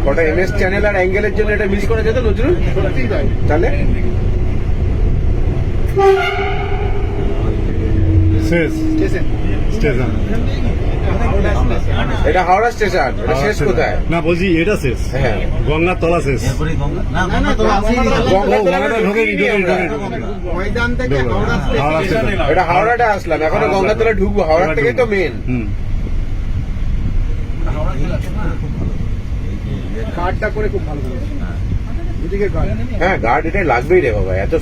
ওটা MS channel আর অ্যাঙ্গেলের জন্য এটা মিস করা যেত নজরুল। সত্যি তাই। তাহলে শেষ স্টেশন। স্টেশন। এটা হাওড়া স্টেশন, এটা শেষ কোথায়? না বলছি এটা শেষ, হ্যাঁ গঙ্গার তলা শেষ। গঙ্গাটা ঢোকেনি, ময়দান থেকে হাওড়া হাওড়া স্টেশন। স্টেশন। এটা হাওড়াটা আসলাম, এখনো গঙ্গাতলা ঢুকবো, হাওড়া থেকে তো মেন। কার্ডটা করে খুব ভালো করেছে। দুদিকে কার্ড। হ্যাঁ গার্ড এটা লাগবেই রে বাবা, এত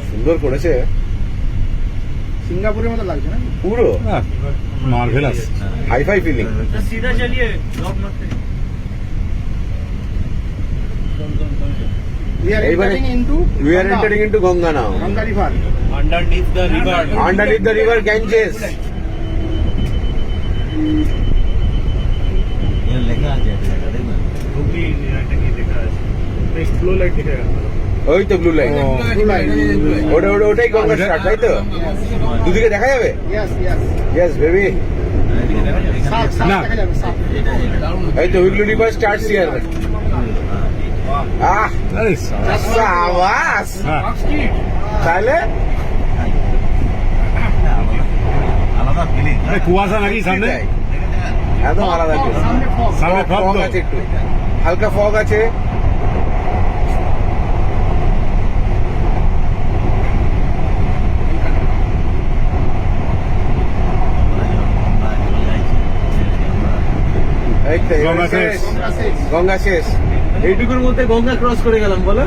সুন্দর করেছে সিঙ্গাপুরের মতো লাগছে না? পুরো মার্ভেলাস। Hi fi feeling. सीधा चलिए ब्लॉक मत We are এইবারে entering into we are entering into Ganga now. Ganga river. Underneath the river Underneath the river Ganges. Hooghly देखा है ब्लू लाइट दिखेगा ওই তো ব্লু লাইন, Blue line. ওটাই গঙ্গা স্টার্ট, তাই তো? দুদিকে দেখা যাবে? Yes, yes. Yes baby. সাপ, সাপ না। দেখা যাবে, সাপ। এই তো হুগলি রিভার স্টার্টস হিয়ার। আহ আরে সাবাস। হ্যাঁ, তাহলে আলাদা ফিলিং আরে কুয়াশা নাকি সামনে? এটাই। একদম আলাদা Fog, কিছু। সামনে fog। সামনে ফগ ফগ তো। আছে একটু, হালকা ফগ আছে। এই তো, গঙ্গা এবার শেষ। শেষ। গঙ্গা শেষ। গঙ্গা শেষ। এইটুকুর মধ্যে গঙ্গা ক্রস করে গেলাম বলো।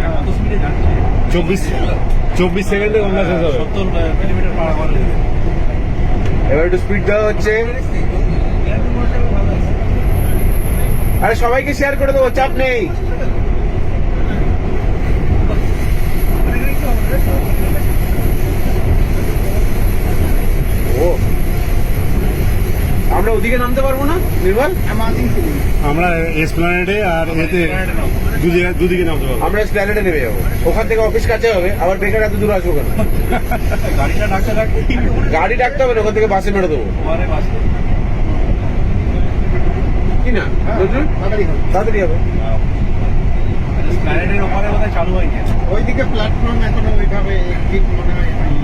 24 সেকেন্ডে গঙ্গা শেষ হবে। 70 মিলিমিটার পার আওয়ার এবার একটু স্পিড দেওয়া হচ্ছে। আরে সবাইকে শেয়ার করে দেবো, চাপ নেই। ও আমরা ওদিকে নামতে পারবো না নির্মল? Amazing feeling. আমরা এসপ্ল্যানেডে আর এতে দুদিকে নামতে পারবো। আমরা স্প্ল্যানেডে নেমে যাবো, ওখান থেকে অফিস কাছে হবে, আবার বেকার এত দূর আসবো কেন? গাড়িটা ডাকতে ডাকতে গাড়ি ডাকতে হবে না, ওখান থেকে বাসে মেরে দেবো তোমারে বাস কি না নজরুল? তাড়াতাড়ি হবে। তাড়াতাড়ি হবে। প্ল্যানেটের ওপরে বোধহয় চালু হয়নি ওইদিকে প্ল্যাটফর্ম এখনো ওইভাবে ঠিক মনে হয় হয়নি।